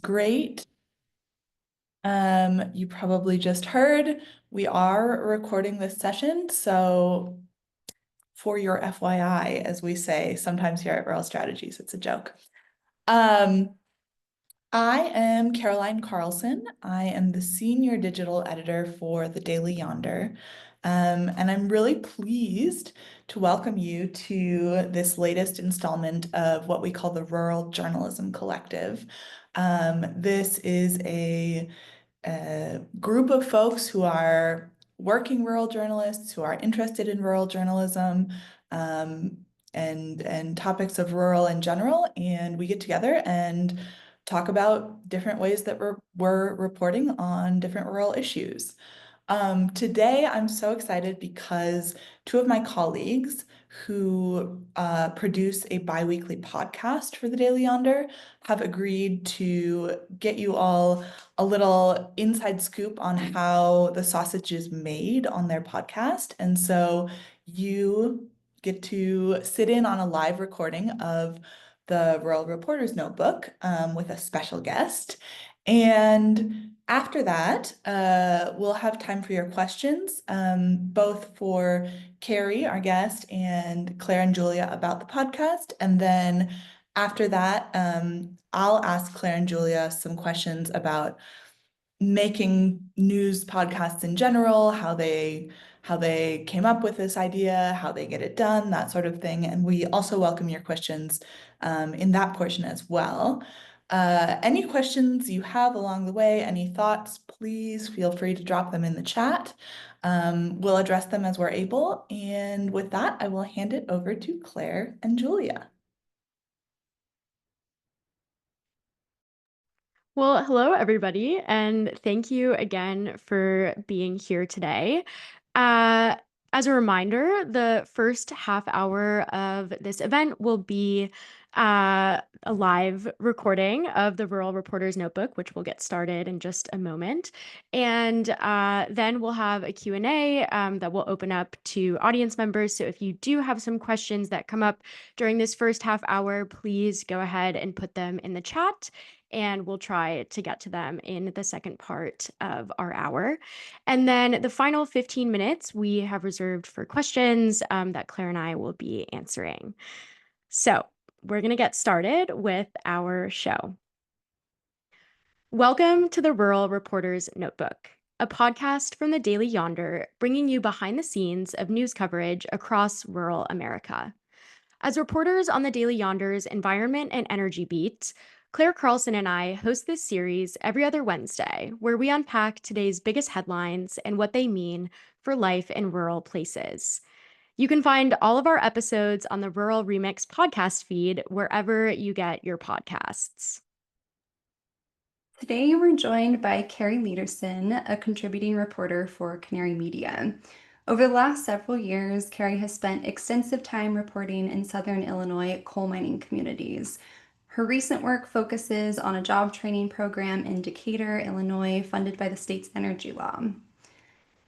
great. You probably just heard we are recording this session, so for your FYI, as we say sometimes here at Rural Strategies, it's a joke. I am Caroline Carlson. I am the senior digital editor for the Daily Yonder. And I'm really pleased to welcome you to this latest installment of what we call the Rural Journalism Collective. This is a group of folks who are working rural journalists, who are interested in rural journalism, and topics of rural in general. And we get together and talk about different ways that we're reporting on different rural issues. Today, I'm so excited because two of my colleagues who produce a bi-weekly podcast for the Daily Yonder have agreed to get you all a little inside scoop on how the sausage is made on their podcast. And so you get to sit in on a live recording of the Rural Reporter's Notebook with a special guest. And after that, we'll have time for your questions, both for Kari, our guest, and Claire and Julia about the podcast. And then after that, I'll ask Claire and Julia some questions about making news podcasts in general, how they came up with this idea, how they get it done, that sort of thing. And we also welcome your questions in that portion as well. Any questions you have along the way, any thoughts, please feel free to drop them in the chat. We'll address them as we're able. And with that, I will hand it over to Claire and Julia. Well, hello, everybody, and thank you again for being here today. As a reminder, the first half hour of this event will be a live recording of the Rural Reporter's Notebook, which will get started in just a moment. And then we'll have a Q&A that will open up to audience members. So if you do have some questions that come up during this first half hour, please go ahead and put them in the chat, and we'll try to get to them in the second part of our hour. And then the final 15 minutes we have reserved for questions that Claire and I will be answering. So we're going to get started with our show. Welcome to the Rural Reporter's Notebook, a podcast from the Daily Yonder, bringing you behind the scenes of news coverage across rural America. As reporters on the Daily Yonder's environment and energy beat, Claire Carlson and I host this series every other Wednesday, where we unpack today's biggest headlines and what they mean for life in rural places. You can find all of our episodes on the Rural Remix podcast feed wherever you get your podcasts. Today, we're joined by Kari Lydersen, a contributing reporter for Canary Media. Over the last several years, Kari has spent extensive time reporting in Southern Illinois coal mining communities. Her recent work focuses on a job training program in Decatur, Illinois, funded by the state's energy law.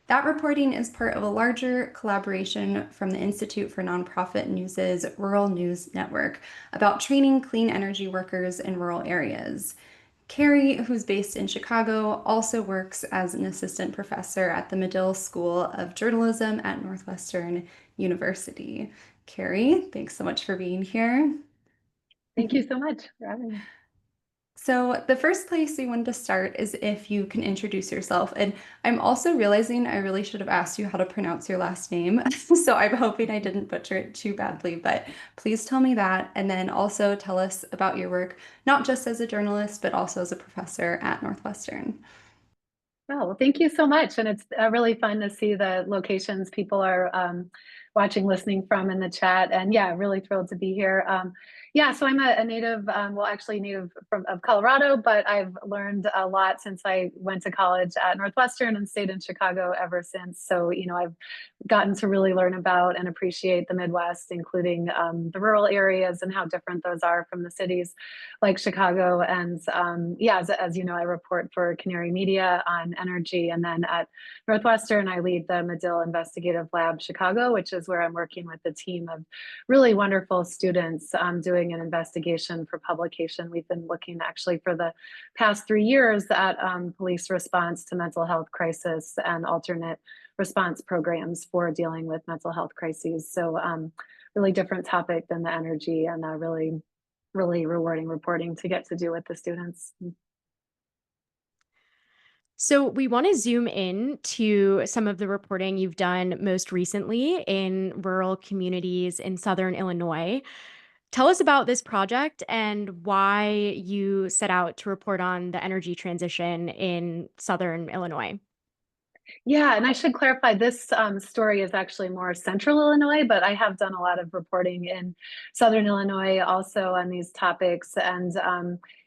That reporting is part of a larger collaboration from the Institute for Nonprofit News's Rural News Network about training clean energy workers in rural areas. Kari, who's based in Chicago, also works as an assistant professor at the Medill School of Journalism at Northwestern University. Kari, thanks so much for being here. Thank you so much for having me. So the first place we wanted to start is if you can introduce yourself. And I'm also realizing I really should have asked you how to pronounce your last name. So I'm hoping I didn't butcher it too badly, but please tell me that. And then also tell us about your work, not just as a journalist, but also as a professor at Northwestern. Oh, well, thank you so much. And it's really fun to see the locations people are watching, listening from in the chat. And yeah, really thrilled to be here. Yeah, so I'm a native, well, actually native of Colorado, but I've learned a lot since I went to college at Northwestern and stayed in Chicago ever since. So, you know, I've gotten to really learn about and appreciate the Midwest, including the rural areas and how different those are from the cities like Chicago. And yeah, as you know, I report for Canary Media on energy. And then at Northwestern, I lead the Medill Investigative Lab Chicago, which is where I'm working with a team of really wonderful students doing reporting and investigation for publication. We've been looking actually for the past 3 years at police response to mental health crisis and alternate response programs for dealing with mental health crises. So really different topic than the energy, and really, really rewarding reporting to get to do with the students. So we want to zoom in to some of the reporting you've done most recently in rural communities in Southern Illinois. Tell us about this project and why you set out to report on the energy transition in Southern Illinois. Yeah, and I should clarify, this story is actually more central Illinois, but I have done a lot of reporting in Southern Illinois also on these topics. And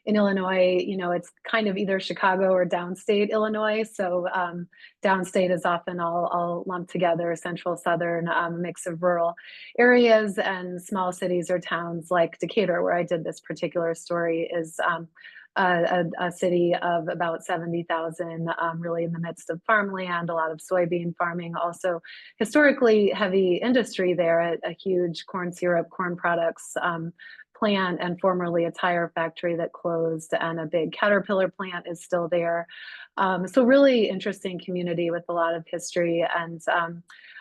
in Illinois, it's kind of either Chicago or downstate Illinois. So downstate is often all lumped together, central, southern, mix of rural areas, and small cities or towns like Decatur, where I did this particular story, is a city of about 70,000, really in the midst of farmland, a lot of soybean farming, also historically heavy industry there, a huge corn syrup, corn products plant, and formerly a tire factory that closed, and a big Caterpillar plant is still there. So really interesting community with a lot of history. And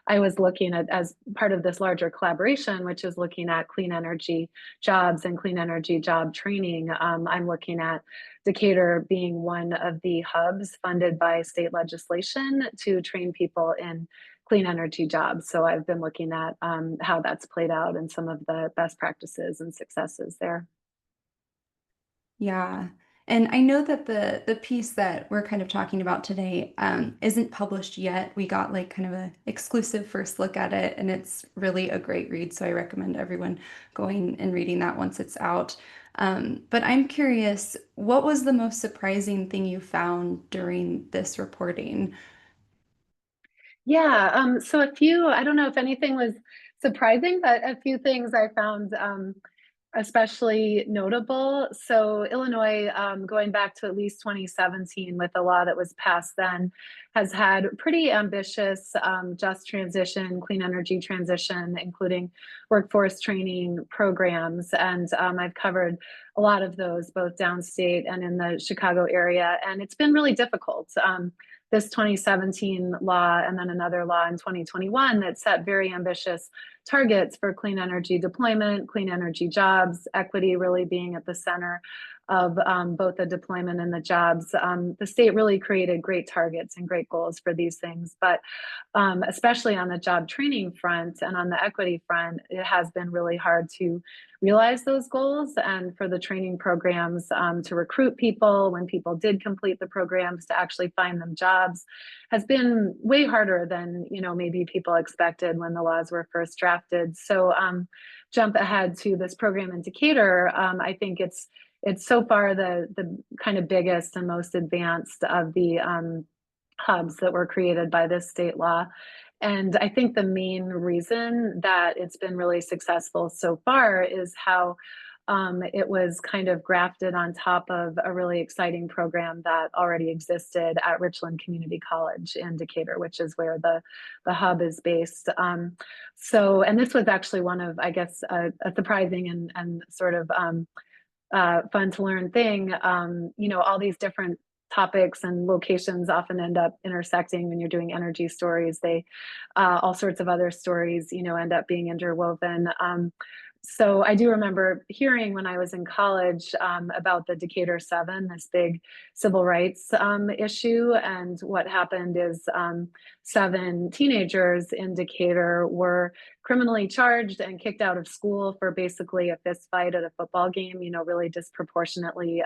I was looking at, as part of this larger collaboration, which is looking at clean energy jobs and clean energy job training. I'm looking at Decatur being one of the hubs funded by state legislation to train people in clean energy jobs. So I've been looking at how that's played out and some of the best practices and successes there. Yeah. And I know that the piece that we're kind of talking about today isn't published yet. We got like kind of a exclusive first look at it, and it's really a great read. So I recommend everyone going and reading that once it's out. But I'm curious, what was the most surprising thing you found during this reporting? Yeah, so I don't know if anything was surprising, but a few things I found especially notable. So Illinois, going back to at least 2017 with the law that was passed then, has had pretty ambitious just transition, clean energy transition, including workforce training programs. And I've covered a lot of those both downstate and in the Chicago area. And it's been really difficult. This 2017 law and then another law in 2021 that set very ambitious targets for clean energy deployment, clean energy jobs, equity really being at the center of both the deployment and the jobs. The state really created great targets and great goals for these things, but especially on the job training front and on the equity front, it has been really hard to realize those goals, and for the training programs to recruit people when people did complete the programs to actually find them jobs has been way harder than maybe people expected when the laws were first drafted. So jump ahead to this program in Decatur, I think it's so far the kind of biggest and most advanced of the hubs that were created by this state law. And I think the main reason that it's been really successful so far is how it was kind of grafted on top of a really exciting program that already existed at Richland Community College in Decatur, which is where the hub is based. And this was actually one of, I guess, a surprising and sort of fun to learn thing. All these different topics and locations often end up intersecting when you're doing energy stories. They all sorts of other stories, end up being interwoven. So I do remember hearing when I was in college about the Decatur 7, this big civil rights issue. And what happened is 7 teenagers in Decatur were criminally charged and kicked out of school for basically a fist fight at a football game, really disproportionately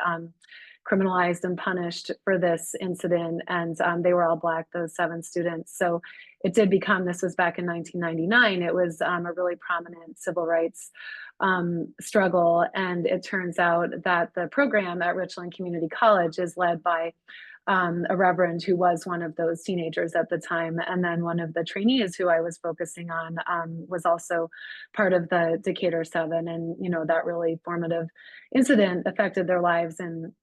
criminalized and punished for this incident. And they were all Black, those 7 students. So it did become, this was back in 1999, it was a really prominent civil rights struggle. And it turns out that the program at Richland Community College is led by a reverend who was one of those teenagers at the time. And then one of the trainees who I was focusing on was also part of the Decatur 7. And, that really formative incident affected their lives in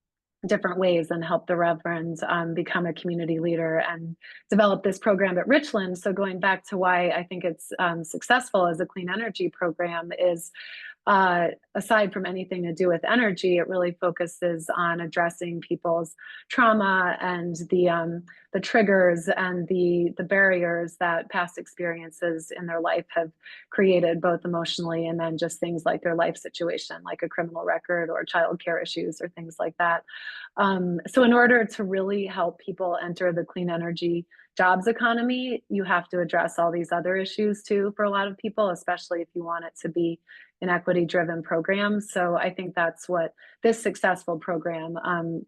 different ways and help the Reverend become a community leader and develop this program at Richland. So going back to why I think it's successful as a clean energy program is aside from anything to do with energy, it really focuses on addressing people's trauma and the triggers and the barriers that past experiences in their life have created, both emotionally and then just things like their life situation, like a criminal record or childcare issues or things like that. So in order to really help people enter the clean energy jobs economy, you have to address all these other issues too for a lot of people, especially if you want it to be an equity driven program. So I think that's what this successful program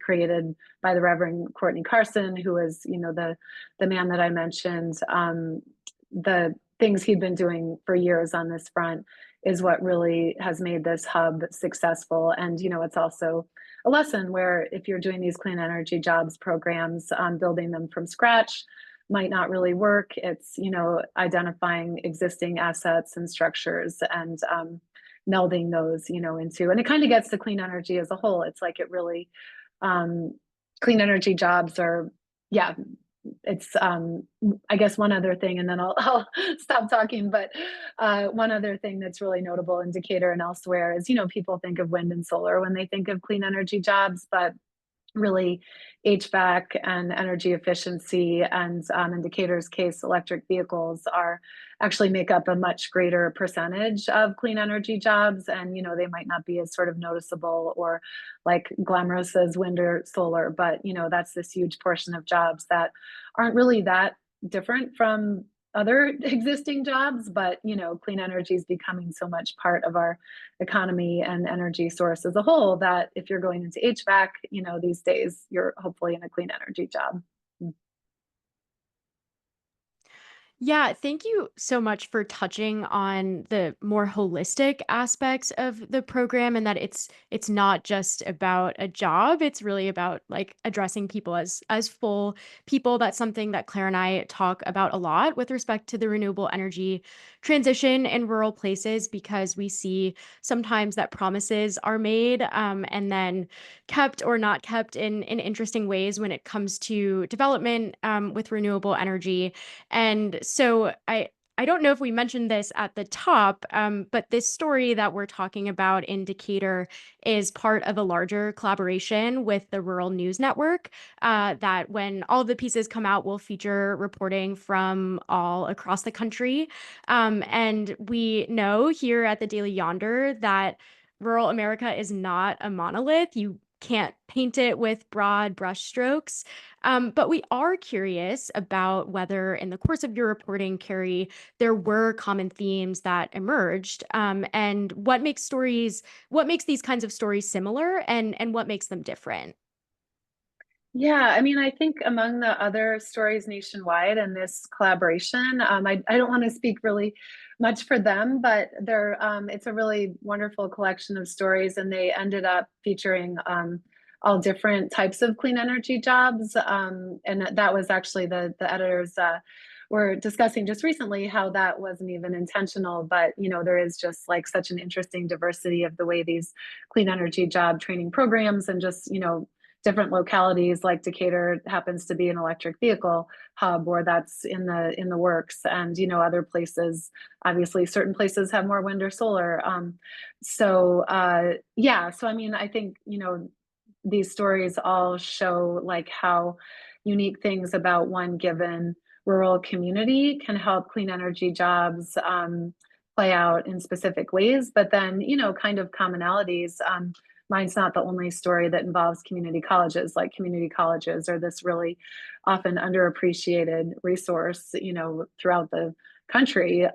created by the Reverend Courtney Carlson, who is, you know, the man that I mentioned, the things he'd been doing for years on this front is what really has made this hub successful. And, you know, it's also a lesson where if you're doing these clean energy jobs programs, building them from scratch might not really work. It's, you know, identifying existing assets and structures and melding those, you know, into, and it kind of gets to clean energy as a whole. It's like it really, clean energy jobs are, yeah, it's I guess one other thing, and then I'll stop talking, but one other thing that's really notable in Decatur and elsewhere is, you know, people think of wind and solar when they think of clean energy jobs, but really HVAC and energy efficiency and in Decatur's case, electric vehicles are actually make up a much greater percentage of clean energy jobs. And, you know, they might not be as sort of noticeable or like glamorous as wind or solar, but, you know, that's this huge portion of jobs that aren't really that different from other existing jobs, but, you know, clean energy is becoming so much part of our economy and energy source as a whole that if you're going into HVAC, you know, these days you're hopefully in a clean energy job. Yeah, thank you so much for touching on the more holistic aspects of the program and that it's not just about a job, it's really about like addressing people as full people. That's something that Claire and I talk about a lot with respect to the renewable energy transition in rural places because we see sometimes that promises are made and then kept or not kept in interesting ways when it comes to development with renewable energy. And so I don't know if we mentioned this at the top, but this story that we're talking about in Decatur is part of a larger collaboration with the Rural News Network. That when all of the pieces come out, will feature reporting from all across the country. And we know here at the Daily Yonder that rural America is not a monolith. You can't paint it with broad brushstrokes. But we are curious about whether, in the course of your reporting, Kari, there were common themes that emerged, and what makes these kinds of stories similar, and what makes them different. Yeah, I mean, I think among the other stories nationwide and this collaboration, I don't want to speak really much for them, but it's a really wonderful collection of stories, and they ended up featuring all different types of clean energy jobs. And that was actually the editors were discussing just recently how that wasn't even intentional, but you know, there is just like such an interesting diversity of the way these clean energy job training programs and just, you know, different localities like Decatur happens to be an electric vehicle hub or that's in the works, and you know, other places, obviously certain places have more wind or solar. Yeah, so I mean, I think, you know, these stories all show like how unique things about one given rural community can help clean energy jobs play out in specific ways, but then, you know, kind of commonalities. Mine's not the only story that involves community colleges. Like community colleges are this really often underappreciated resource, you know, throughout the country.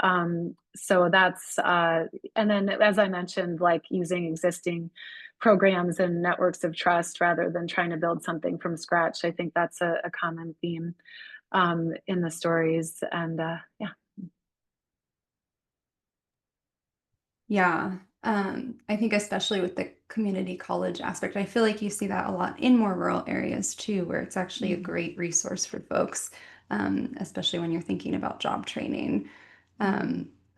So that's, and then as I mentioned, like using existing programs and networks of trust rather than trying to build something from scratch. I think that's a common theme in the stories. And yeah. Yeah. I think especially with the community college aspect, I feel like you see that a lot in more rural areas too, where it's actually a great resource for folks, especially when you're thinking about job training.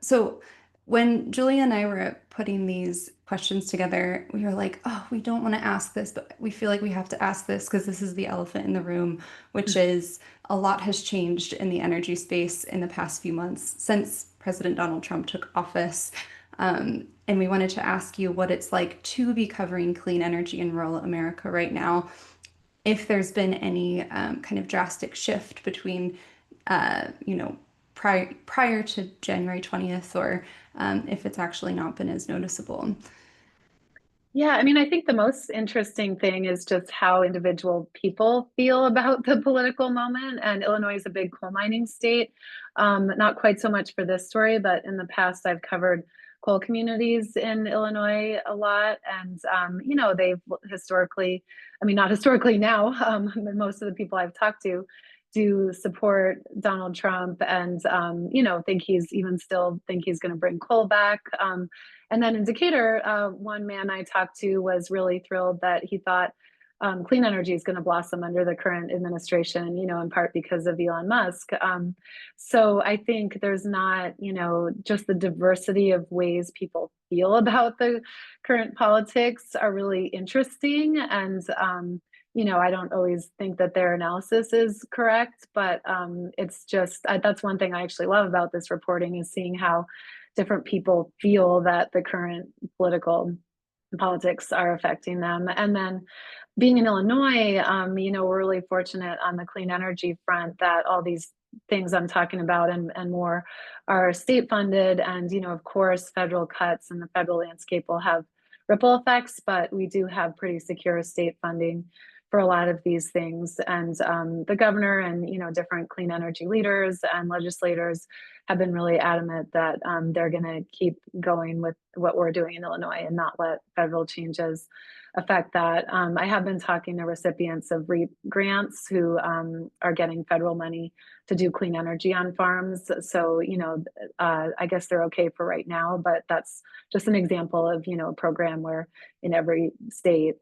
So when Julia and I were putting these questions together, we were like, oh, we don't want to ask this, but we feel like we have to ask this because this is the elephant in the room, which is a lot has changed in the energy space in the past few months since President Donald Trump took office. And we wanted to ask you what it's like to be covering clean energy in rural America right now, if there's been any kind of drastic shift between, you know, prior to January 20th, or if it's actually not been as noticeable. Yeah, I mean, I think the most interesting thing is just how individual people feel about the political moment. And Illinois is a big coal mining state. Not quite so much for this story, but in the past, I've covered coal communities in Illinois a lot. And, you know, they've historically, I mean, not historically now, but most of the people I've talked to do support Donald Trump and, you know, think he's even still think he's going to bring coal back. And then in Decatur, one man I talked to was really thrilled that he thought clean energy is going to blossom under the current administration, you know, in part because of Elon Musk. So I think there's not, you know, just the diversity of ways people feel about the current politics are really interesting. And, you know, I don't always think that their analysis is correct, but it's just, that's one thing I actually love about this reporting is seeing how different people feel that the current political politics are affecting them. And then being in Illinois, you know, we're really fortunate on the clean energy front that all these things I'm talking about and more are state funded. And, you know, of course, federal cuts and the federal landscape will have ripple effects, but we do have pretty secure state funding for a lot of these things. And the governor and, you know, different clean energy leaders and legislators have been really adamant that they're going to keep going with what we're doing in Illinois and not let federal changes affect that. I have been talking to recipients of REAP grants who are getting federal money to do clean energy on farms. So, you know, I guess they're okay for right now, but that's just an example of, you know, a program where in every state,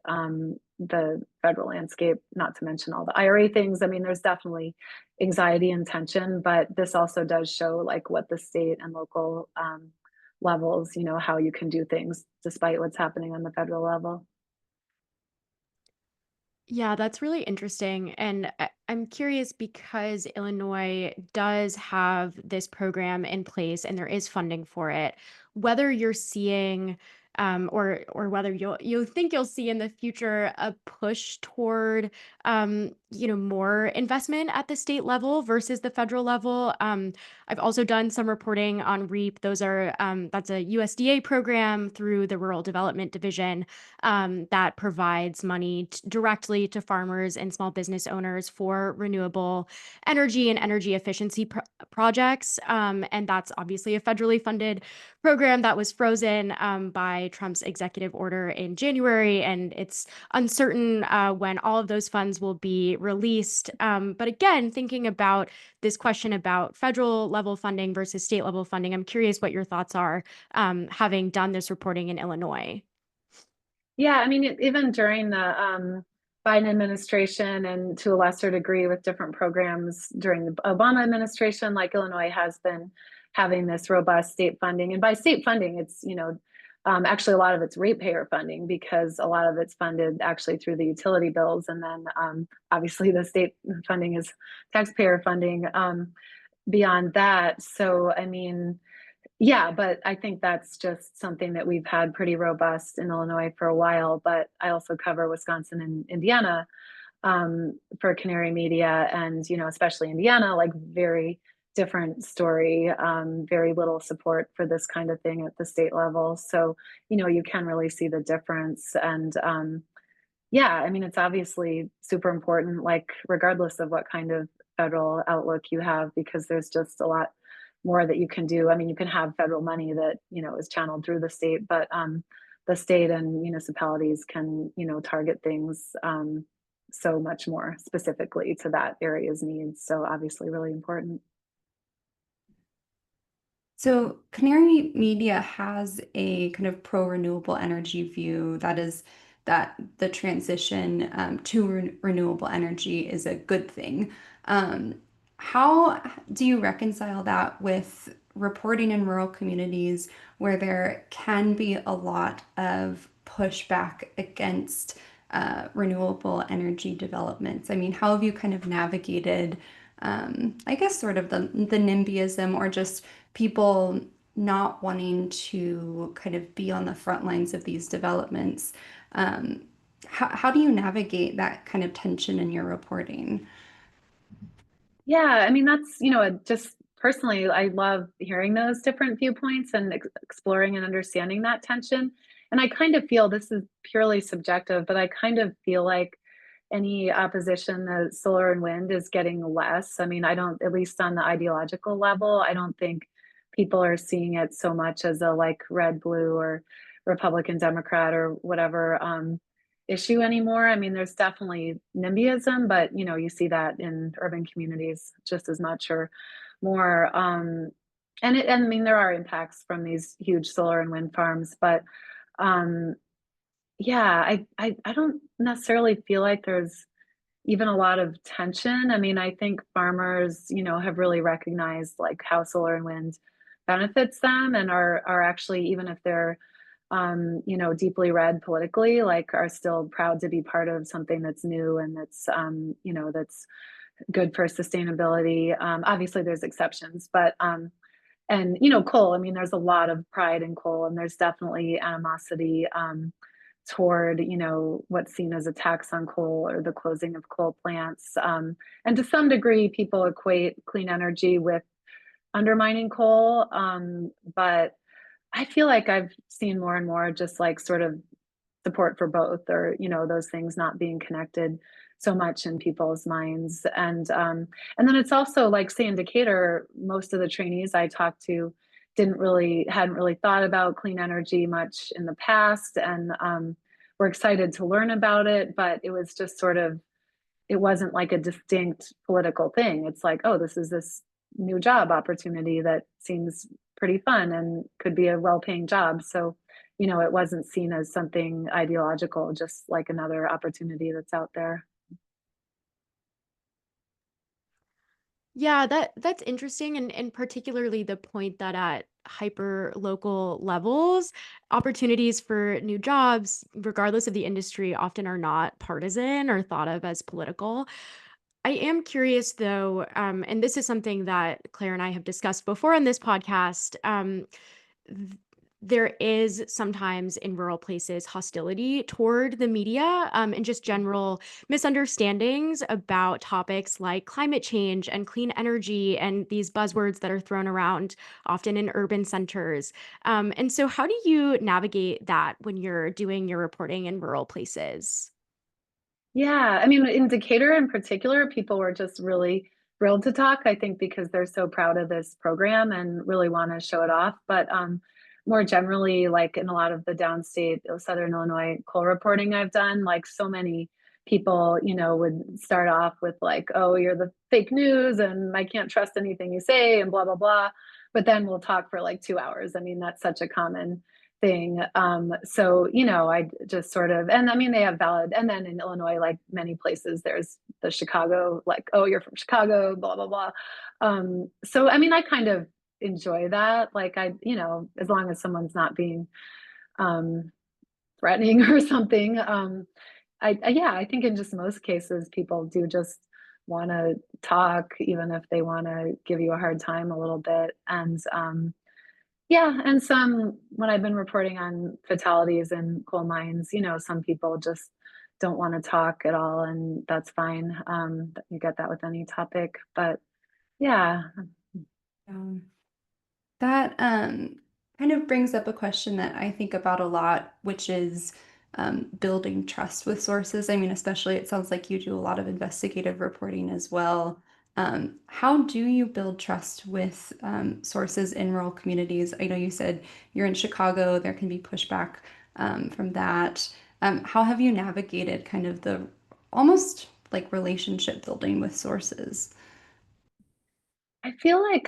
the federal landscape, not to mention all the IRA things. I mean, there's definitely anxiety and tension, but this also does show like what the state and local levels, you know, how you can do things despite what's happening on the federal level. Yeah, that's really interesting. And I'm curious because Illinois does have this program in place and there is funding for it, whether you're seeing or whether you'll think you'll see in the future a push toward more investment at the state level versus the federal level. I've also done some reporting on REAP. That's a USDA program through the Rural Development Division that provides money directly to farmers and small business owners for renewable energy and energy efficiency projects. And that's obviously a federally funded program that was frozen by Trump's executive order in January. And it's uncertain when all of those funds will be released. But again, thinking about this question about federal level funding versus state level funding, I'm curious what your thoughts are having done this reporting in Illinois. Yeah, I mean, even during the Biden administration and to a lesser degree with different programs during the Obama administration, like Illinois has been having this robust state funding. And by state funding, it's, you know, actually a lot of it's ratepayer funding because a lot of it's funded actually through the utility bills. And then obviously the state funding is taxpayer funding beyond that. So, I mean, yeah, but I think that's just something that we've had pretty robust in Illinois for a while. But I also cover Wisconsin and Indiana for Canary Media, and you know, especially Indiana, like very different story, very little support for this kind of thing at the state level. So you know, you can really see the difference. And yeah, I mean, it's obviously super important, like regardless of what kind of federal outlook you have, because there's just a lot more that you can do. I mean, you can have federal money that, you know, is channeled through the state, but the state and municipalities can, you know, target things so much more specifically to that area's needs. So obviously really important. So Canary Media has a kind of pro-renewable energy view that is that the transition to renewable energy is a good thing. Um, how do you reconcile that with reporting in rural communities where there can be a lot of pushback against renewable energy developments? I mean, how have you kind of navigated, I guess, sort of the NIMBYism or just people not wanting to kind of be on the front lines of these developments. Um, how do you navigate that kind of tension in your reporting? Yeah, I mean, that's, just personally, I love hearing those different viewpoints and exploring and understanding that tension. And I kind of feel this is purely subjective, but I kind of feel like any opposition to solar and wind is getting less. I mean, I don't, at least on the ideological level, I don't think people are seeing it so much as a like red, blue, or Republican, Democrat, or whatever. Issue anymore. I mean, there's definitely NIMBYism, but you see that in urban communities just as much or more. And I mean, there are impacts from these huge solar and wind farms, but um, yeah, I don't necessarily feel like there's even a lot of tension. I mean, I think farmers, have really recognized like how solar and wind benefits them and are actually, even if they're deeply red politically, like are still proud to be part of something that's new and that's that's good for sustainability. Obviously there's exceptions, but and coal, I mean, there's a lot of pride in coal, and there's definitely animosity toward what's seen as a tax on coal or the closing of coal plants. And to some degree, people equate clean energy with undermining coal. But I feel like I've seen more and more just like sort of support for both, or those things not being connected so much in people's minds. And then it's also like, say in Decatur, most of the trainees I talked to hadn't really thought about clean energy much in the past, and were excited to learn about it, but it was just sort of, it wasn't like a distinct political thing. It's like, oh, this is this new job opportunity that seems pretty fun and could be a well-paying job. So, it wasn't seen as something ideological, just like another opportunity that's out there. Yeah, that's interesting, and particularly the point that at hyper local levels, opportunities for new jobs, regardless of the industry, often are not partisan or thought of as political. I am curious though, and this is something that Claire and I have discussed before on this podcast. th- there is sometimes in rural places hostility toward the media, and just general misunderstandings about topics like climate change and clean energy and these buzzwords that are thrown around often in urban centers. And so, how do you navigate that when you're doing your reporting in rural places? Yeah, I mean, in Decatur in particular, people were just really thrilled to talk, I think, because they're so proud of this program and really want to show it off. But more generally, like in a lot of the downstate, Southern Illinois coal reporting I've done, like so many people, would start off with like, oh, you're the fake news and I can't trust anything you say and blah, blah, blah. But then we'll talk for like 2 hours. I mean, that's such a common thing. So, I just sort of, and I mean, they have valid, and then in Illinois, like many places, there's the Chicago, like, oh, you're from Chicago, blah, blah, blah. So, I mean, I kind of enjoy that. Like, as long as someone's not being um, threatening or something. Yeah, I think in just most cases, people do just want to talk, even if they want to give you a hard time a little bit. And yeah, and some, when I've been reporting on fatalities in coal mines, some people just don't want to talk at all, and that's fine. You get that with any topic, but yeah. Um, That kind of brings up a question that I think about a lot, which is building trust with sources. I mean, especially it sounds like you do a lot of investigative reporting as well. How do you build trust with sources in rural communities? I know you said you're in Chicago, there can be pushback from that. How have you navigated kind of the almost like relationship building with sources? I feel like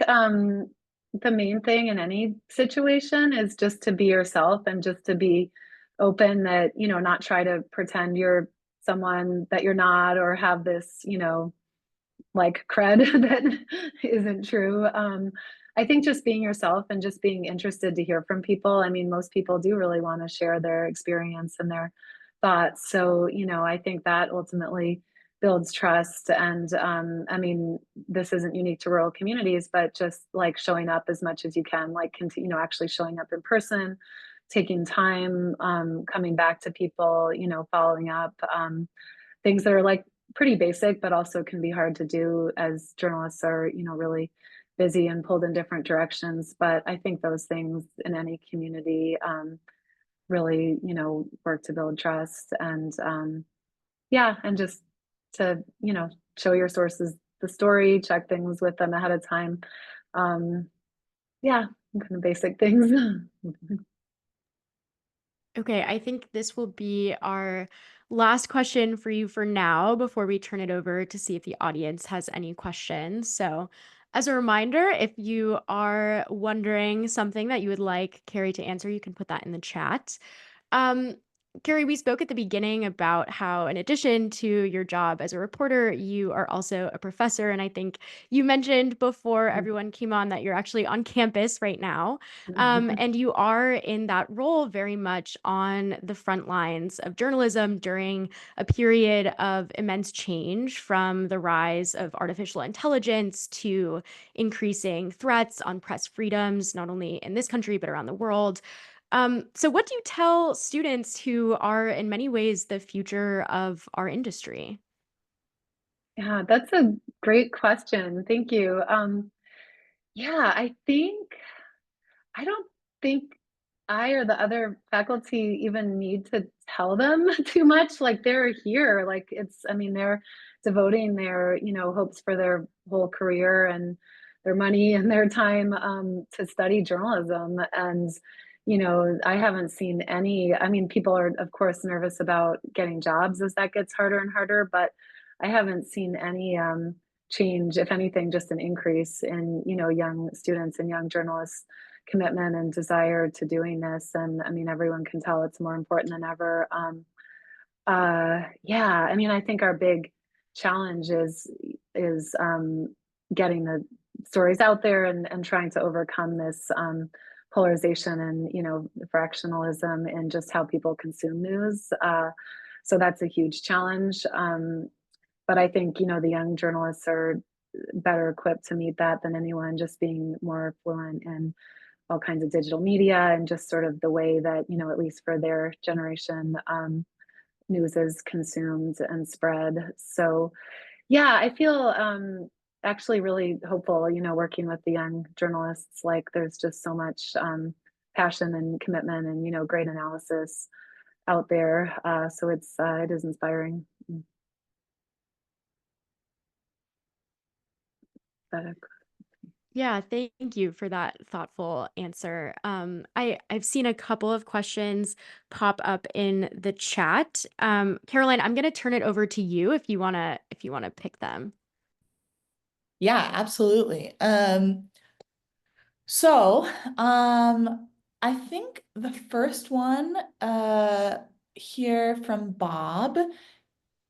the main thing in any situation is just to be yourself and just to be open, that, not try to pretend you're someone that you're not, or have this, like cred that isn't true. I think just being yourself and just being interested to hear from people. I mean, most people do really want to share their experience and their thoughts. So, I think that ultimately builds trust. And I mean, this isn't unique to rural communities, but just like showing up as much as you can, like actually showing up in person, taking time, coming back to people, following up, things that are like pretty basic, but also can be hard to do as journalists are, really busy and pulled in different directions. But I think those things in any community really, work to build trust. And yeah, and just to, show your sources the story, check things with them ahead of time. Um, yeah, kind of basic things. Okay, I think this will be our last question for you for now before we turn it over to see if the audience has any questions. So, as a reminder, if you are wondering something that you would like Kari to answer, you can put that in the chat. Um, Kari, we spoke at the beginning about how, in addition to your job as a reporter, you are also a professor. And I think you mentioned before everyone came on that you're actually on campus right now. And you are in that role very much on the front lines of journalism during a period of immense change, from the rise of artificial intelligence to increasing threats on press freedoms, not only in this country, but around the world. So what do you tell students who are in many ways the future of our industry? Yeah, that's a great question. Thank you. Yeah, I don't think I or the other faculty even need to tell them too much. Like, they're here. Like, I mean, they're devoting their, hopes for their whole career and their money and their time to study journalism. And, I haven't seen I mean, people are, of course, nervous about getting jobs as that gets harder and harder, but I haven't seen any change, if anything, just an increase in, young students and young journalists commitment and desire to doing this. And I mean, everyone can tell it's more important than ever. Yeah, I mean, I think our big challenge is getting the stories out there and trying to overcome this polarization and fractionalism in just how people consume news. So that's a huge challenge. But I think the young journalists are better equipped to meet that than anyone, just being more fluent in all kinds of digital media and just sort of the way that, at least for their generation, news is consumed and spread. So, yeah, I feel actually really hopeful, working with the young journalists. Like, there's just so much passion and commitment and, great analysis out there. So it is inspiring. But, Yeah, thank you for that thoughtful answer. I've seen a couple of questions pop up in the chat. Caroline, I'm going to turn it over to you if you wanna pick them. Yeah, absolutely. So, I think the first one here from Bob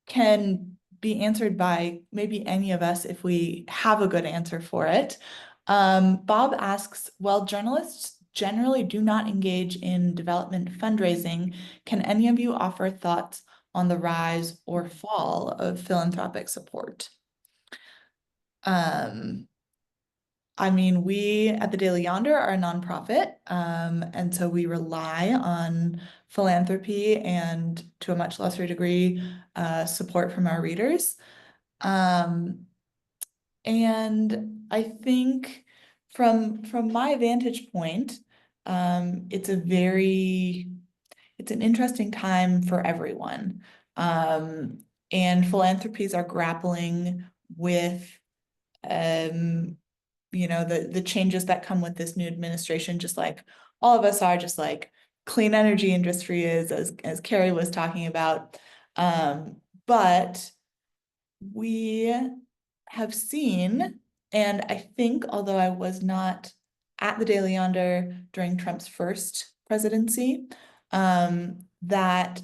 can be answered by maybe any of us if we have a good answer for it. Bob asks, while journalists generally do not engage in development fundraising, can any of you offer thoughts on the rise or fall of philanthropic support? I mean, we at the Daily Yonder are a nonprofit, and so we rely on philanthropy and, to a much lesser degree, support from our readers. And I think from my vantage point, it's an interesting time for everyone. And philanthropies are grappling with the changes that come with this new administration, just like all of us are, just like clean energy industry is, as Kari was talking about. But we have seen, and I think, although I was not at the Daily Yonder during Trump's first presidency, that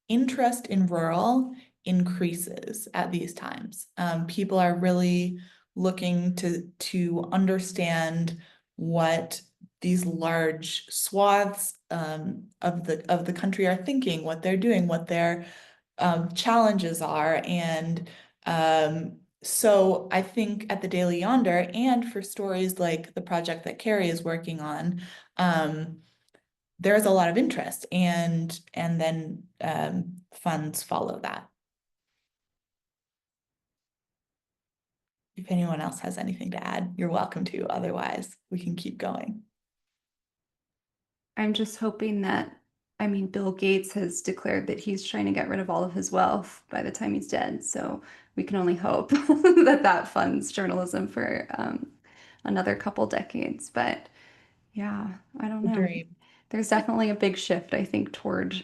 interest in rural increases at these times. People are really looking to understand what these large swaths of the country are thinking, what they're doing, what their challenges are, and So I think at the Daily Yonder and for stories like the project that Kari is working on, there is a lot of interest and then funds follow that. If anyone else has anything to add, you're welcome to. Otherwise, we can keep going. I'm just hoping that, I mean, Bill Gates has declared that he's trying to get rid of all of his wealth by the time he's dead. So we can only hope that that funds journalism for another couple decades. But yeah, I don't know. Dream. There's definitely a big shift, I think, toward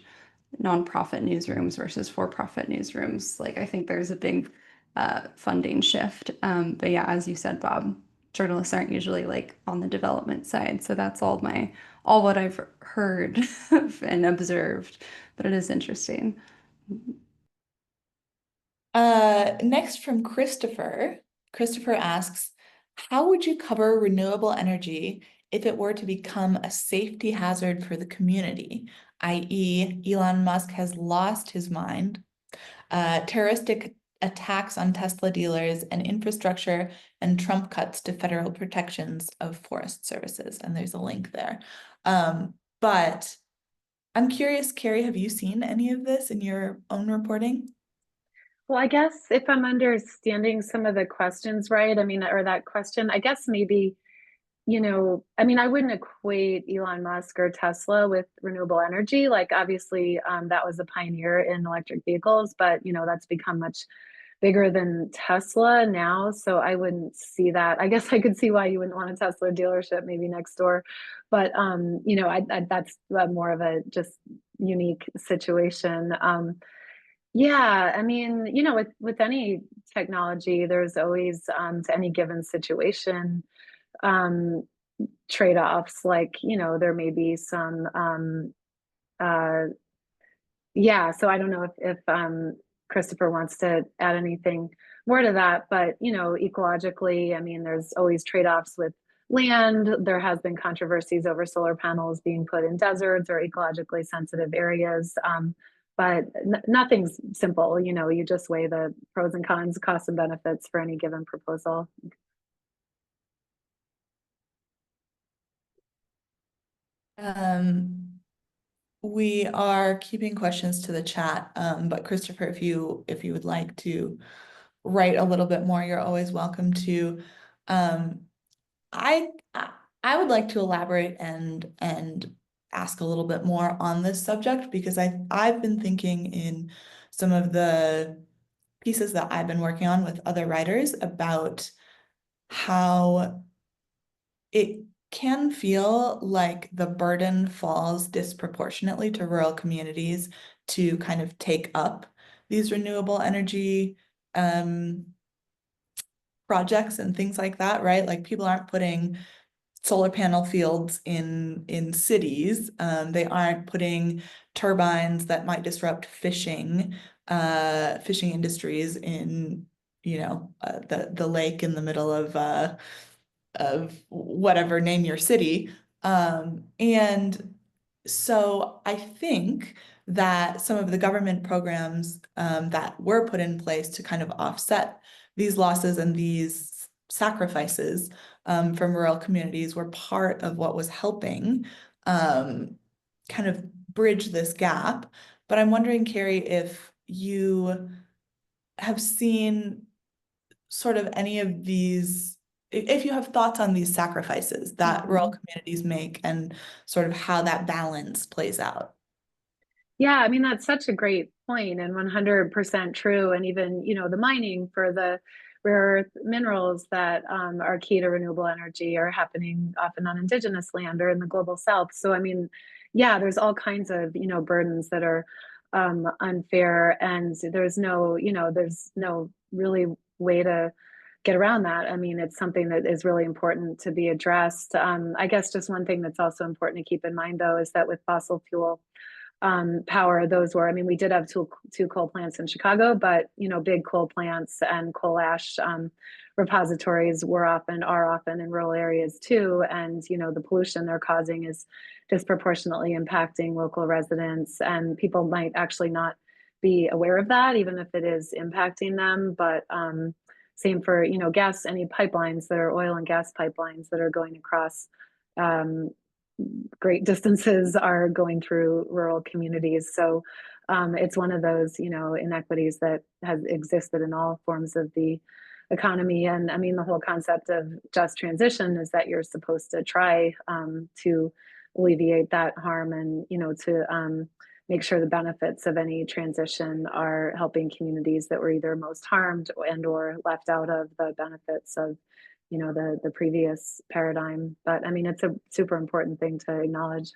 nonprofit newsrooms versus for-profit newsrooms. Like, I think there's a big funding shift. But yeah, as you said, Bob, journalists aren't usually like on the development side. So that's all what I've heard and observed. But it is interesting. Next from Christopher. Christopher asks, how would you cover renewable energy if it were to become a safety hazard for the community, i.e., Elon Musk has lost his mind, terroristic attacks on Tesla dealers and infrastructure and Trump cuts to federal protections of forest services. And there's a link there. But I'm curious, Kari, have you seen any of this in your own reporting? Well, I guess if I'm understanding some of the questions right, I mean, or that question, I guess maybe, I mean, I wouldn't equate Elon Musk or Tesla with renewable energy. Like, obviously, that was a pioneer in electric vehicles, but, that's become much bigger than Tesla now. So I wouldn't see that. I guess I could see why you wouldn't want a Tesla dealership maybe next door. But, that's more of a just unique situation. Yeah, I mean, with any technology, there's always to any given situation um, trade-offs. Like, there may be some uh, yeah, so I don't know if Christopher wants to add anything more to that, but ecologically, I mean, there's always trade-offs with land. There has been controversies over solar panels being put in deserts or ecologically sensitive areas. But nothing's simple, you just weigh the pros and cons, costs and benefits for any given proposal. We are keeping questions to the chat, but Christopher, if you would like to write a little bit more, you're always welcome to. I I would like to elaborate and ask a little bit more on this subject because I've been thinking in some of the pieces that I've been working on with other writers about how it can feel like the burden falls disproportionately to rural communities to kind of take up these renewable energy projects and things like that, right? Like people aren't putting solar panel fields in cities. They aren't putting turbines that might disrupt fishing industries in, the lake in the middle of whatever, name your city. And so I think that some of the government programs that were put in place to kind of offset these losses and these sacrifices from rural communities were part of what was helping kind of bridge this gap. But I'm wondering, Kari, if you have seen sort of any of these, if you have thoughts on these sacrifices that rural communities make and sort of how that balance plays out. Yeah, I mean, that's such a great point and 100% true. And even, the mining for the rare earth minerals that are key to renewable energy are happening often on indigenous land or in the global south. So, I mean, yeah, there's all kinds of, burdens that are unfair and there's no really way to get around that. I mean, it's something that is really important to be addressed. I guess just one thing that's also important to keep in mind, though, is that with fossil fuel power, those were, I mean, we did have two coal plants in Chicago, but big coal plants and coal ash repositories are often in rural areas too, and the pollution they're causing is disproportionately impacting local residents, and people might actually not be aware of that, even if it is impacting them. But same for, gas, any pipelines that are oil and gas pipelines that are going across great distances are going through rural communities. So it's one of those, inequities that has existed in all forms of the economy. And I mean, the whole concept of just transition is that you're supposed to try to alleviate that harm and, to make sure the benefits of any transition are helping communities that were either most harmed and or left out of the benefits of the previous paradigm. But I mean, it's a super important thing to acknowledge.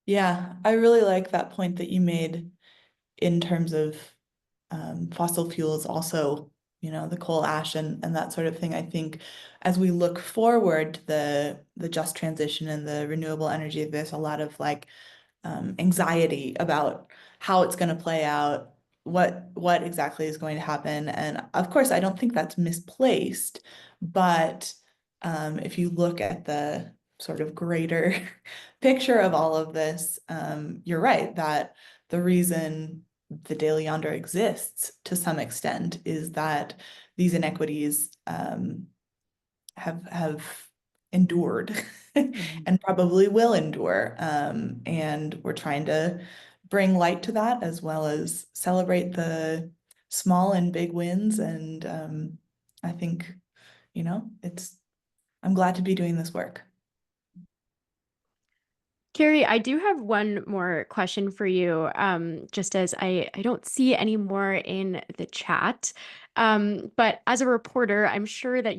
Yeah, I really like that point that you made in terms of fossil fuels also, the coal ash and that sort of thing. I think as we look forward to the just transition and the renewable energy, there's a lot of like anxiety about how it's going to play out, what exactly is going to happen. And of course, I don't think that's misplaced, but if you look at the sort of greater picture of all of this, you're right that the reason the Daily Yonder exists to some extent is that these inequities have endured and probably will endure. And we're trying to bring light to that as well as celebrate the small and big wins. And I think, I'm glad to be doing this work. Kari, I do have one more question for you, just as I don't see any more in the chat. But as a reporter, I'm sure that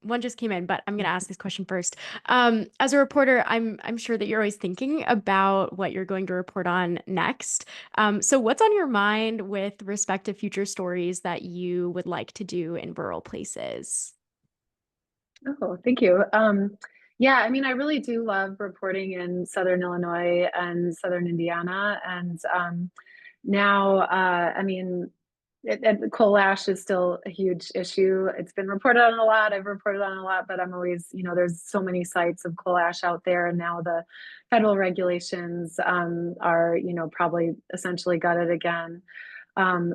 one just came in, but I'm going to ask this question first. As a reporter, I'm sure that you're always thinking about what you're going to report on next. So what's on your mind with respect to future stories that you would like to do in rural places? Oh, thank you. Yeah, I mean, I really do love reporting in Southern Illinois and Southern Indiana. And now, I mean, coal ash is still a huge issue. It's been reported on a lot. I've reported on a lot, but I'm always, there's so many sites of coal ash out there. And now the federal regulations are, probably essentially gutted again.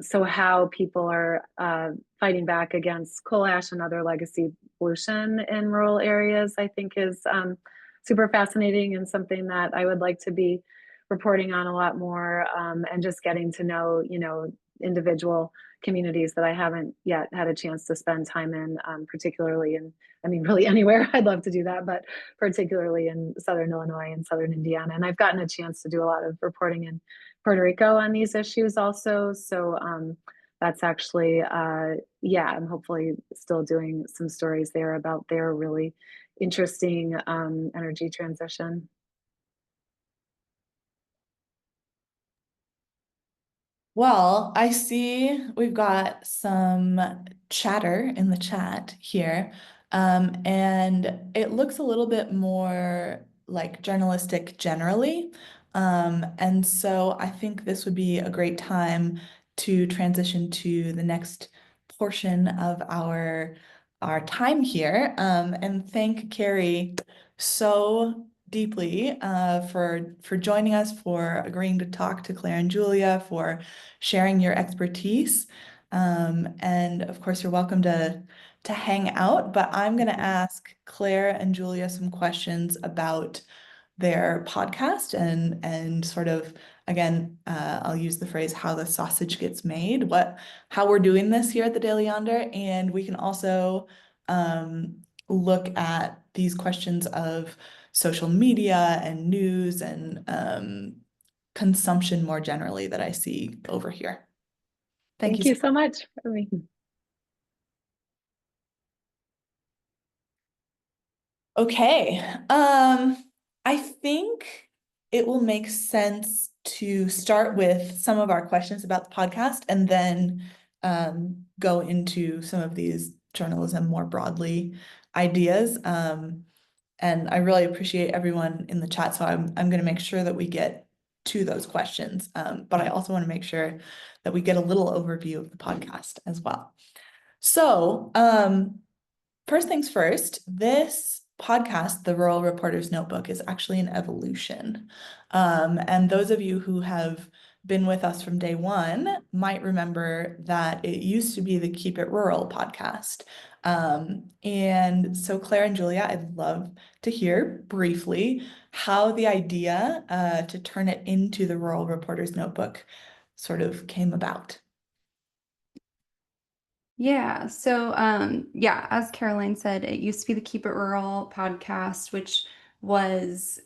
So how people are fighting back against coal ash and other legacy pollution in rural areas, I think is super fascinating and something that I would like to be reporting on a lot more, and just getting to know, individual communities that I haven't yet had a chance to spend time in, particularly in, I mean, really anywhere. I'd love to do that, but particularly in Southern Illinois and Southern Indiana. And I've gotten a chance to do a lot of reporting in Puerto Rico on these issues also. So that's actually, yeah, I'm hopefully still doing some stories there about their really interesting energy transition. Well, I see we've got some chatter in the chat here, and it looks a little bit more like journalistic generally. And so I think this would be a great time to transition to the next portion of our time here, and thank Kari so deeply for joining us, for agreeing to talk to Claire and Julia, for sharing your expertise. And of course, you're welcome to hang out, but I'm going to ask Claire and Julia some questions about their podcast and sort of, again, I'll use the phrase how the sausage gets made, how we're doing this here at the Daily Yonder. And we can also look at these questions of social media and news and consumption more generally that I see over here. Thank you so much for me. Okay, I think it will make sense to start with some of our questions about the podcast and then go into some of these journalism more broadly ideas. And I really appreciate everyone in the chat, so I'm going to make sure that we get to those questions. But I also want to make sure that we get a little overview of the podcast as well. So, first things first, this podcast, the Rural Reporter's Notebook, is actually an evolution. And those of you who have been with us from day one might remember that it used to be the Keep It Rural podcast. And so Claire and Julia, I'd love to hear briefly how the idea to turn it into the Rural Reporter's Notebook sort of came about. Yeah, so yeah, as Caroline said, it used to be the Keep It Rural podcast, which was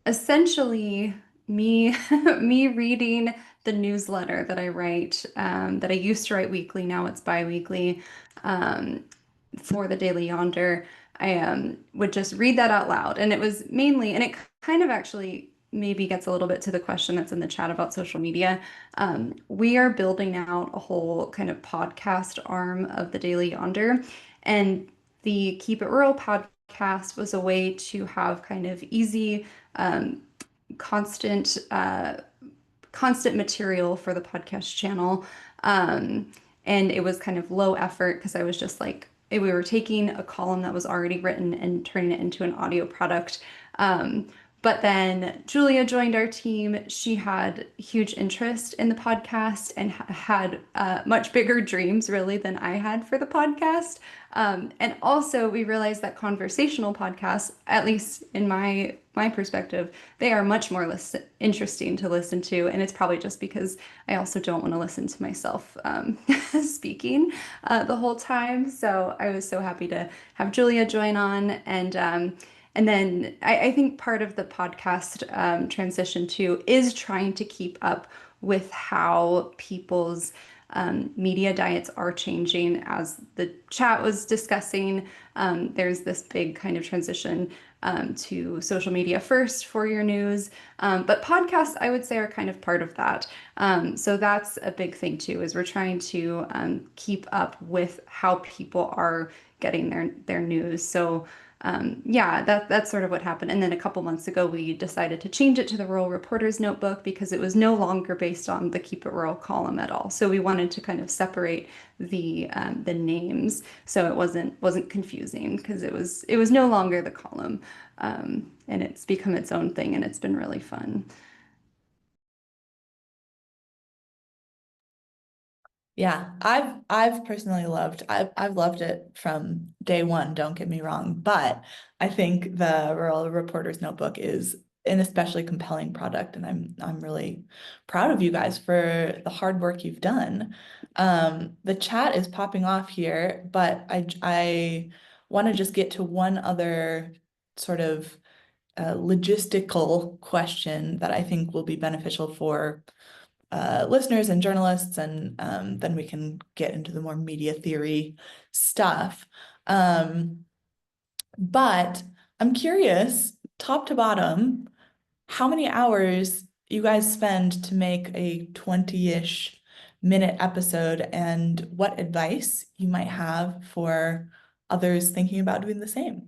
essentially me me reading the newsletter that I write, that I used to write weekly. Now it's bi-weekly, for the Daily Yonder. I would just read that out loud, and it was mainly, and it kind of actually maybe gets a little bit to the question that's in the chat about social media. We are building out a whole kind of podcast arm of the Daily Yonder, and the Keep It Rural podcast was a way to have kind of easy, constant constant material for the podcast channel. And it was kind of low effort because I was just like, we were taking a column that was already written and turning it into an audio product. But then Julia joined our team. She had huge interest in the podcast and had much bigger dreams, really, than I had for the podcast. And also, we realized that conversational podcasts, at least in my perspective, they are much more interesting to listen to. And it's probably just because I also don't want to listen to myself speaking the whole time. So I was so happy to have Julia join on. And then I think part of the podcast transition too is trying to keep up with how people's media diets are changing. As the chat was discussing, there's this big kind of transition to social media first for your news. But podcasts, I would say, are kind of part of that. So that's a big thing too, is we're trying to keep up with how people are getting their news. So yeah, that's sort of what happened. And then a couple months ago, we decided to change it to the Rural Reporter's Notebook because it was no longer based on the Keep It Rural column at all. So we wanted to kind of separate the names so it wasn't confusing, because it was no longer the column, and it's become its own thing, and it's been really fun. Yeah, I've personally I've loved it from day one, don't get me wrong, but I think the Rural Reporter's Notebook is an especially compelling product, and I'm really proud of you guys for the hard work you've done. The chat is popping off here, but I want to just get to one other sort of logistical question that I think will be beneficial for listeners and journalists, and then we can get into the more media theory stuff. But I'm curious, top to bottom, how many hours you guys spend to make a 20-ish minute episode, and what advice you might have for others thinking about doing the same.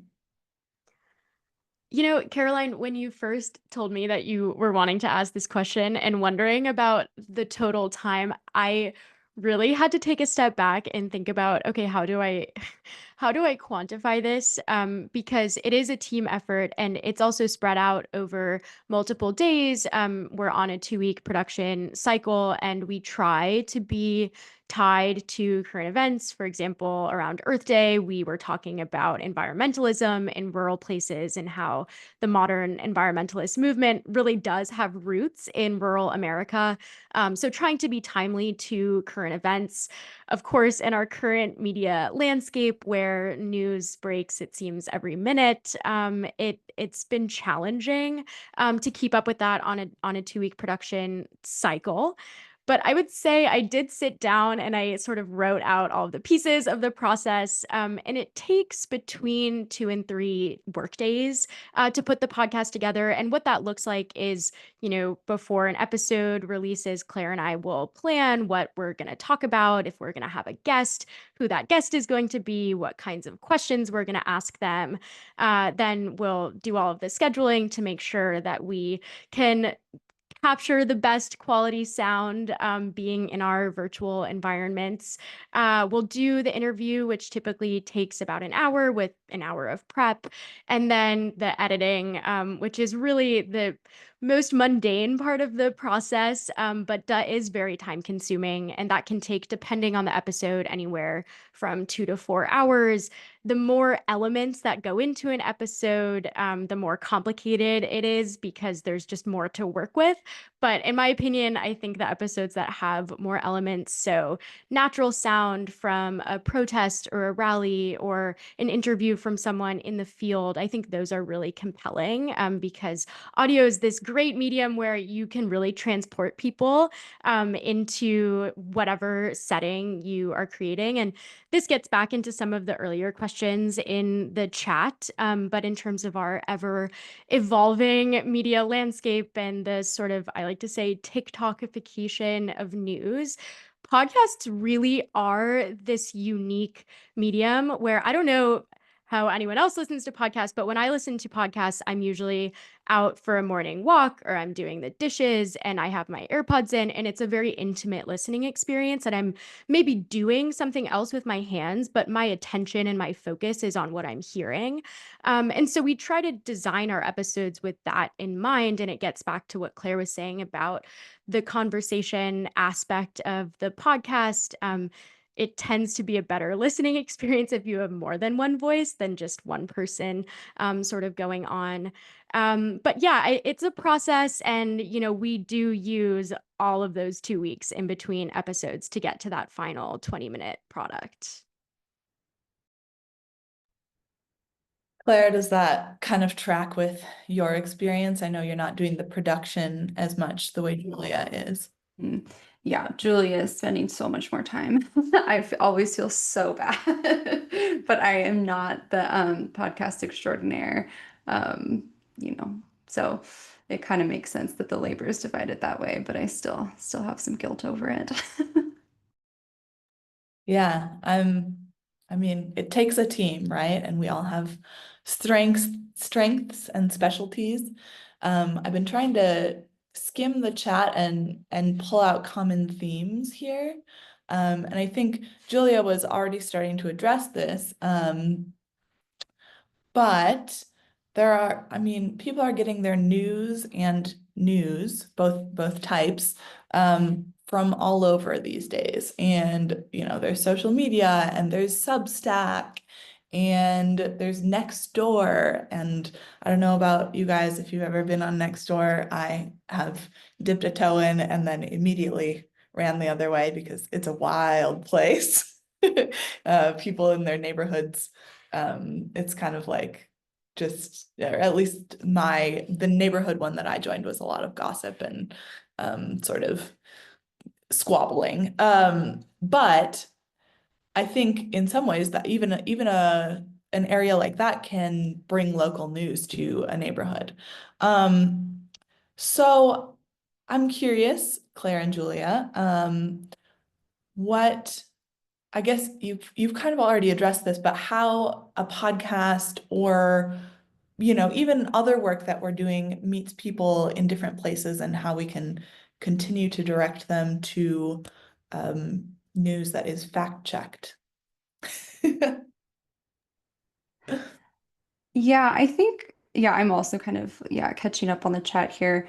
You know, Caroline, when you first told me that you were wanting to ask this question and wondering about the total time, I really had to take a step back and think about, okay, how do I how do I quantify this? Because it is a team effort, and it's also spread out over multiple days. We're on a 2-week production cycle, and we try to be tied to current events. For example, around Earth Day, we were talking about environmentalism in rural places and how the modern environmentalist movement really does have roots in rural America. So trying to be timely to current events. Of course, in our current media landscape where news breaks, it seems every minute, it's been challenging to keep up with that on a 2-week production cycle. But I would say I did sit down and I sort of wrote out all of the pieces of the process. And it takes between 2 and 3 work days to put the podcast together. And what that looks like is, before an episode releases, Claire and I will plan what we're going to talk about, if we're going to have a guest, who that guest is going to be, what kinds of questions we're going to ask them. Then we'll do all of the scheduling to make sure that we can capture the best quality sound, being in our virtual environments. We'll do the interview, which typically takes about an hour with an hour of prep, and then the editing, which is really the most mundane part of the process, but that is very time consuming, and that can take, depending on the episode, anywhere from 2 to 4 hours. The more elements that go into an episode, the more complicated it is because there's just more to work with. But in my opinion, I think the episodes that have more elements, so natural sound from a protest or a rally or an interview from someone in the field, I think those are really compelling, because audio is this great medium where you can really transport people into whatever setting you are creating. And this gets back into some of the earlier questions in the chat, but in terms of our ever evolving media landscape and the sort of, I like to say, TikTokification of news, podcasts really are this unique medium where I don't know how anyone else listens to podcasts, but when I listen to podcasts, I'm usually out for a morning walk or I'm doing the dishes and I have my AirPods in, and it's a very intimate listening experience. And I'm maybe doing something else with my hands, but my attention and my focus is on what I'm hearing. And so we try to design our episodes with that in mind. And it gets back to what Claire was saying about the conversation aspect of the podcast. It tends to be a better listening experience if you have more than one voice than just one person sort of going on. But yeah, it's a process. And, we do use all of those 2 weeks in between episodes to get to that final 20-minute product. Claire, does that kind of track with your experience? I know you're not doing the production as much the way Julia is. Yeah, Julia is spending so much more time. Always feel so bad, but I am not the podcast extraordinaire. So it kind of makes sense that the labor is divided that way, but I still have some guilt over it. Yeah, I mean, it takes a team, right? And we all have strengths and specialties. I've been trying to skim the chat and pull out common themes here. And I think Julia was already starting to address this. But I mean, people are getting their news and news, both types, from all over these days. And, there's social media and there's Substack and there's Nextdoor. And I don't know about you guys, if you've ever been on Nextdoor. I have dipped a toe in and then immediately ran the other way because it's a wild place. People in their neighborhoods, it's kind of like or at least the neighborhood one that I joined was a lot of gossip and sort of squabbling. But I think in some ways that even an area like that can bring local news to a neighborhood. So I'm curious, Claire and Julia, what I guess you've kind of already addressed this, but how a podcast or even other work that we're doing meets people in different places and how we can continue to direct them to news that is fact-checked. Yeah, I think, I'm also kind of, catching up on the chat here.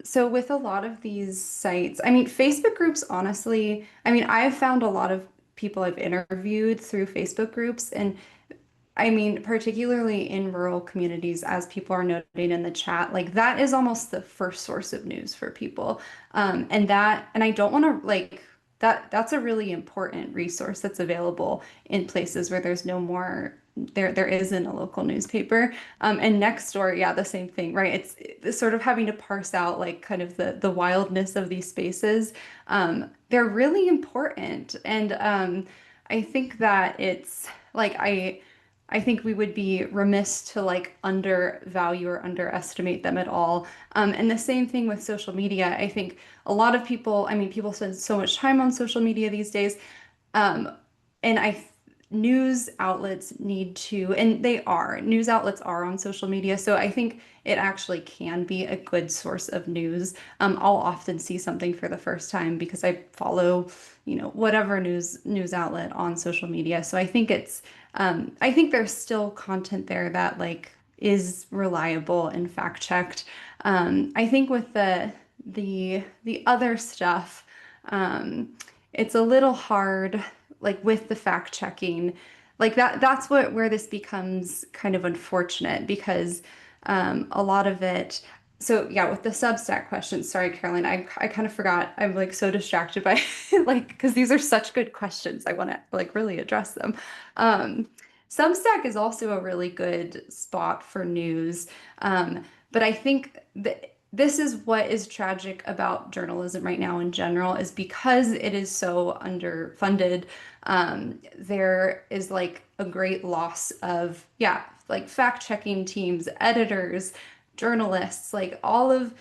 So with a lot of these sites, I mean, Facebook groups, honestly, I mean, I've found a lot of people I've interviewed through Facebook groups, and I mean, particularly in rural communities, as people are noting in the chat, like that is almost the first source of news for people. And I don't want to that's a really important resource that's available in places where there's no more, there isn't a local newspaper. And next door, yeah, the same thing, right? It's sort of having to parse out like kind of the wildness of these spaces. They're really important. And I think that it's like I think we would be remiss to like undervalue or underestimate them at all. And the same thing with social media. I think a lot of people, I mean, people spend so much time on social media these days. Um, and news outlets need to, and news outlets are on social media. So I think it actually can be a good source of news. I'll often see something for the first time because I follow, whatever news outlet on social media. So I think I think there's still content there that like is reliable and fact checked. I think with the other stuff, it's a little hard, like with the fact checking, like that's where this becomes kind of unfortunate because a lot of it. So yeah, with the Substack questions, sorry, Caroline, I kind of forgot. I'm like so distracted by like because these are such good questions. I want to like really address them. Um, Substack is also a really good spot for news. But I think that this is what is tragic about journalism right now in general is because it is so underfunded. There is like a great loss of, yeah, like fact checking teams, editors, journalists, like all of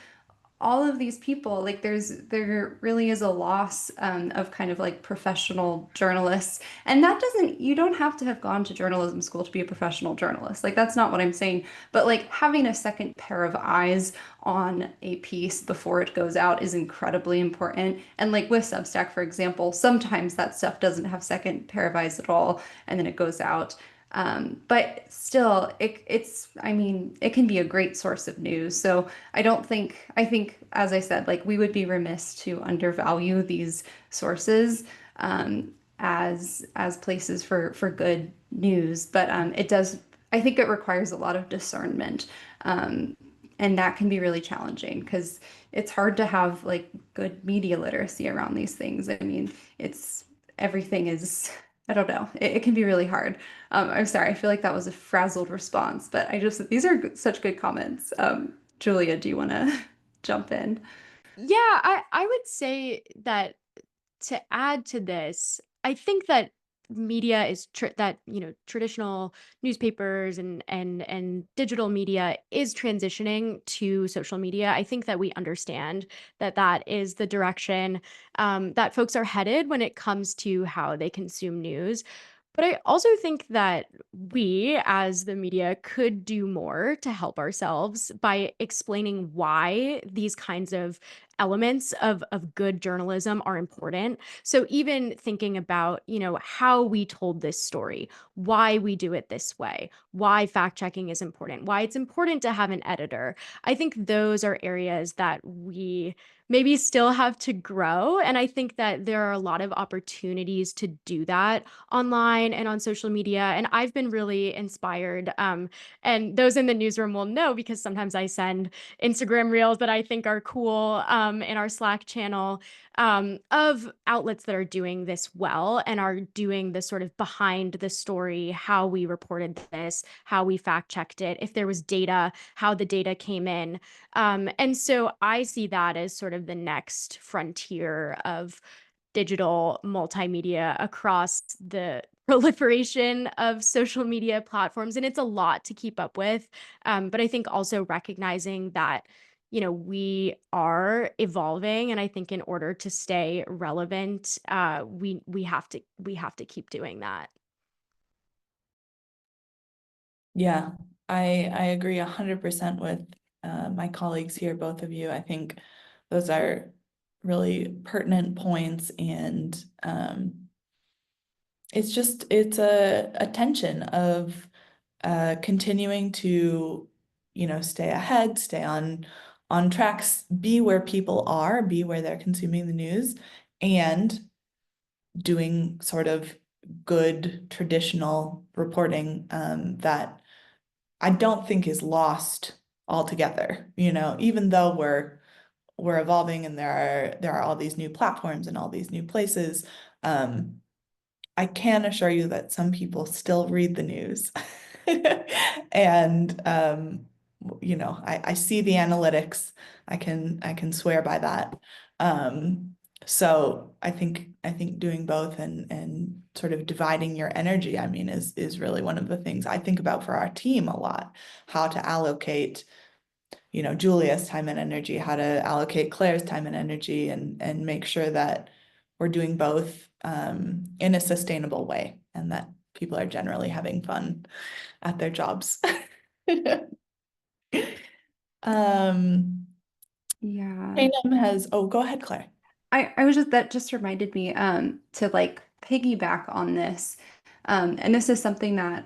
these people, like there really is a loss of kind of like professional journalists. And that doesn't, you don't have to have gone to journalism school to be a professional journalist. Like that's not what I'm saying. But like having a second pair of eyes on a piece before it goes out is incredibly important. And like with Substack, for example, sometimes that stuff doesn't have second pair of eyes at all, and then it goes out. But still, I mean, it can be a great source of news. So I think, as I said, like we would be remiss to undervalue these sources as places for good news. But I think it requires a lot of discernment. And that can be really challenging because it's hard to have like good media literacy around these things. I mean, everything is, I don't know, it can be really hard. I'm sorry, I feel like that was a frazzled response, but these are such good comments. Julia, do you want to jump in? Yeah, I would say that to add to this, I think that media is traditional newspapers and digital media is transitioning to social media. I think that we understand that that is the direction that folks are headed when it comes to how they consume news. But I also think that we, as the media, could do more to help ourselves by explaining why these kinds of elements of good journalism are important. So even thinking about, how we told this story, why we do it this way, why fact checking is important, why it's important to have an editor. I think those are areas that we maybe still have to grow. And I think that there are a lot of opportunities to do that online and on social media. And I've been really inspired. And those in the newsroom will know because sometimes I send Instagram reels that I think are cool in our Slack channel of outlets that are doing this well and are doing the sort of behind the story, how we reported this, how we fact checked it, if there was data, how the data came in. And so I see that as sort of the next frontier of digital multimedia across the proliferation of social media platforms. And it's a lot to keep up with. But I think also recognizing that, we are evolving. And I think in order to stay relevant, we have to keep doing that. Yeah, I agree 100% with my colleagues here, both of you. I think those are really pertinent points, and it's a tension of continuing to, stay ahead, stay on tracks, be where people are, be where they're consuming the news, and doing sort of good traditional reporting that I don't think is lost altogether. Even though we're evolving and there are all these new platforms and all these new places, I can assure you that some people still read the news. And I see the analytics. I can swear by that. So I think doing both and sort of dividing your energy, I mean, is really one of the things I think about for our team a lot. How to allocate, Julia's time and energy, how to allocate Claire's time and energy, and make sure that we're doing both in a sustainable way, and that people are generally having fun at their jobs. Yeah. Tatum has, oh, go ahead, Claire. I was just, that just reminded me to like piggyback on this. And this is something that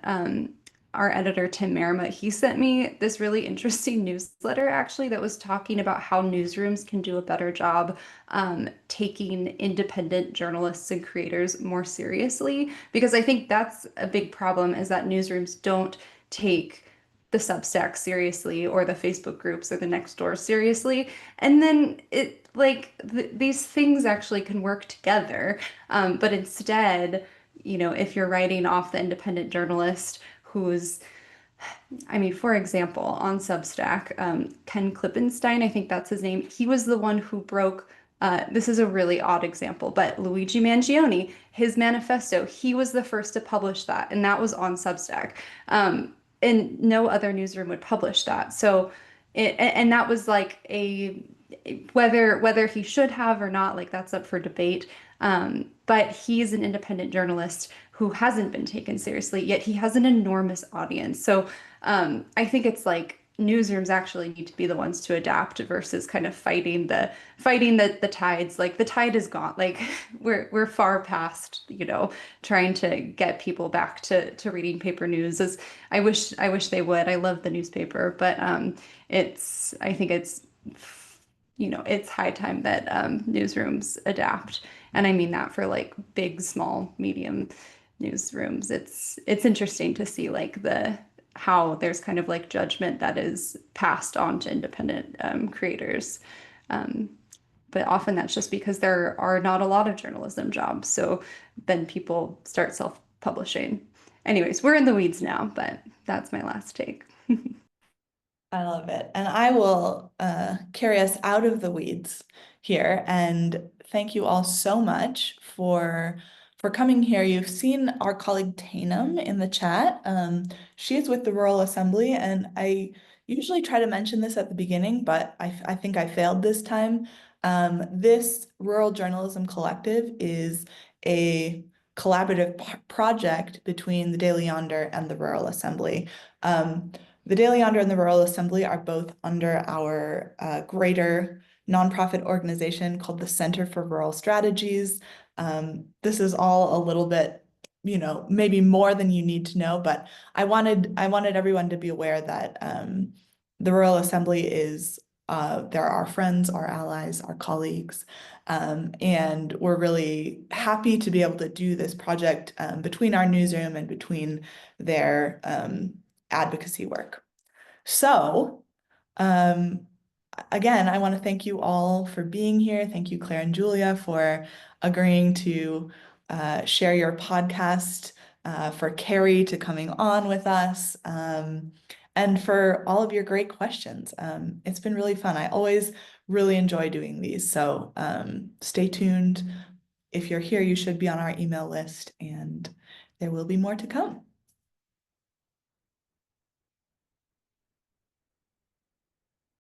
our editor Tim Merrimatt, he sent me this really interesting newsletter actually that was talking about how newsrooms can do a better job taking independent journalists and creators more seriously, because I think that's a big problem, is that newsrooms don't take the Substack seriously, or the Facebook groups, or the Nextdoor seriously. And then it like these things actually can work together. But instead, if you're writing off the independent journalist who's, I mean, for example, on Substack, Ken Klippenstein, I think that's his name. He was the one who broke, this is a really odd example, but Luigi Mangione, his manifesto, he was the first to publish that, and that was on Substack. And no other newsroom would publish that. So, and that was like whether he should have or not, like that's up for debate. But he's an independent journalist who hasn't been taken seriously, yet he has an enormous audience. So I think it's like newsrooms actually need to be the ones to adapt versus kind of fighting the tides. Like the tide is gone. Like we're far past, trying to get people back to reading paper news. As I wish they would. I love the newspaper, but I think it's high time that newsrooms adapt. And I mean that for like big, small, medium newsrooms. It's interesting to see like how there's kind of like judgment that is passed on to independent creators. But often that's just because there are not a lot of journalism jobs. So then people start self-publishing. Anyways, we're in the weeds now, but that's my last take. I love it. And I will carry us out of the weeds here. And thank you all so much for coming here. You've seen our colleague Tainum in the chat. She is with the Rural Assembly, and I usually try to mention this at the beginning, but I think I failed this time. This Rural Journalism Collective is a collaborative project between the Daily Yonder and the Rural Assembly. The Daily Yonder and the Rural Assembly are both under our greater nonprofit organization called the Center for Rural Strategies. This is all a little bit, maybe more than you need to know, but I wanted everyone to be aware that the Rural Assembly is they're our friends, our allies, our colleagues, and we're really happy to be able to do this project between our newsroom and between their advocacy work. So, again, I want to thank you all for being here. Thank you, Claire and Julia, for agreeing to share your podcast, for Kari to coming on with us, and for all of your great questions. It's been really fun. I always really enjoy doing these. So stay tuned. If you're here, you should be on our email list, and there will be more to come.